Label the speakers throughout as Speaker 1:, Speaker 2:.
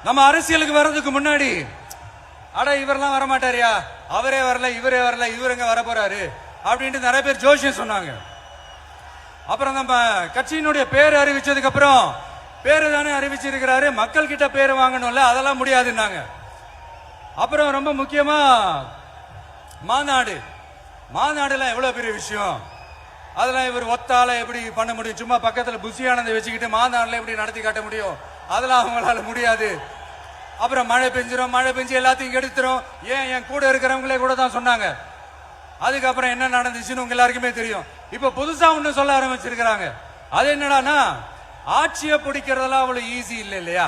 Speaker 1: நம்ம அரசியலுக்கு வர்றதுக்கு முன்னாடி அட இவரெல்லாம் வரமாட்டாரியா, அவரே வரல இவரே வரல, இவர் எங்க வர போறாரு அப்படின்ட்டு நிறைய பேர் ஜோஷியம் சொன்னாங்க. அப்புறம் நம்ம கட்சியினுடைய பேர் அறிவிச்சதுக்கு அப்புறம் பேரு தானே அறிவிச்சிருக்கிறாரு, மக்கள் கிட்ட பேர் வாங்கணும்ல, அதெல்லாம் முடியாதுன்னாங்க. அப்புறம் ரொம்ப முக்கியமா மாநாடுலாம் எவ்வளவு பெரிய விஷயம், அதெல்லாம் இவர் ஒத்தால எப்படி பண்ண முடியும், சும்மா பக்கத்துல புசியானதை வச்சுக்கிட்டு மாநாடுல எப்படி நடத்தி காட்ட முடியும், அதெல்லாம் அவங்களால முடியாது. அப்புறம் மழை பெஞ்சு எல்லாத்தையும் கெடுத்துரும், ஏன் என் கூட இருக்கிறவங்களே கூட தான் சொன்னாங்க. அதுக்கப்புறம் என்ன நடந்துச்சுன்னு உங்க எல்லாருக்குமே தெரியும். இப்ப புதுசா ஒண்ணு சொல்ல ஆரம்பிச்சிருக்கிறாங்க. அது என்னடானா, ஆட்சியை பிடிக்கிறதெல்லாம் அவ்வளவு ஈஸி இல்லை இல்லையா.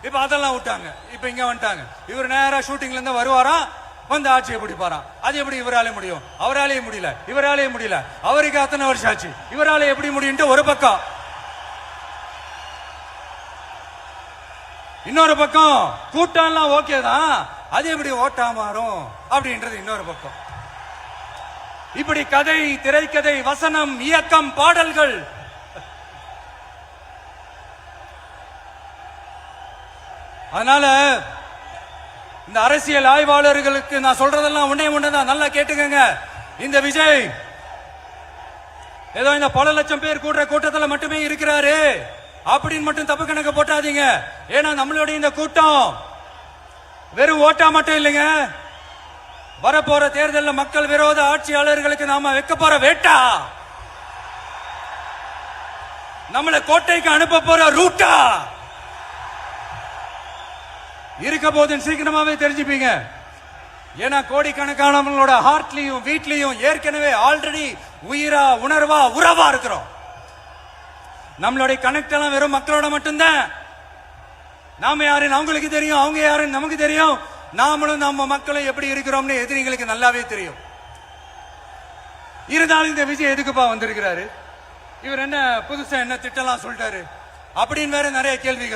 Speaker 1: இப்ப அதெல்லாம் விட்டாங்க, இப்ப இங்க வந்துட்டாங்க. இவர் நேரா ஷூட்டிங்ல இருந்து வருவாராம், வந்து ஆட்சியை பிடிப்பாராம். அது எப்படி இவராலே முடியும், அவராலே முடியல, இவராலே முடியல, அவருக்கு அத்தனை வருஷம் ஆச்சு, இவராலே எப்படி முடியும் ஒரு பக்கம். இன்னொரு பக்கம் கூட்டம்லாம் ஓகே தான், அது எப்படி ஓட்டா மாறும் அப்படின்றது இன்னொரு பக்கம். இப்படி கதை, திரைக்கதை, வசனம், இயக்கம், பாடல்கள், அதனால இந்த அரசியல் ஆய்வாளர்களுக்கு நான் சொல்றதெல்லாம் ஒன்னேதான், நல்லா கேட்டுக்கங்க. இந்த விஜய் ஏதோ இந்த பல லட்சம் பேர் கூடுற கூட்டத்தில் மட்டுமே இருக்கிறாரு அப்படின்னு மட்டும் தப்பு கணக்கு போட்டாதீங்க. ஏன்னா நம்மளுடைய இந்த கூட்டம் வெறும் ஓட்டா மட்டும் இல்லைங்க, வரப்போற தேர்தலில் மக்கள் விரோத ஆட்சியாளர்களுக்கு நாம வைக்க போற வேட்டா, நம்மளை கோட்டைக்கு அனுப்ப போற ரூட்டா இருக்க போதுன்னு சீக்கிரமாவே தெரிஞ்சுப்பீங்க. ஏன்னா கோடிக்கணக்கானவங்களோட ஹார்ட்லயும் வீட்லயும் ஏற்கனவே ஆல்ரெடி உயிரா உணர்வா உறவா இருக்கிறோம். நம்மளுடைய கனெக்ட் எல்லாம் வெறும் மக்களோட மட்டும்தான். நாம யாருன்னு அவங்களுக்கு தெரியும், அவங்க யாருன்னு நமக்கு தெரியும். நாமளும் நம்ம மக்களும் எப்படி இருக்கிறோம்னு எதிரிகளுக்கு நல்லாவே தெரியும். இருந்தாலும் இந்த விஜய் எதுக்குப்பா வந்திருக்கிறாரு, இவர் என்ன புதுசா என்ன திட்டம்லாம் சொல்லிட்டாரு அப்படின்னு வேற நிறைய கேள்விகள்.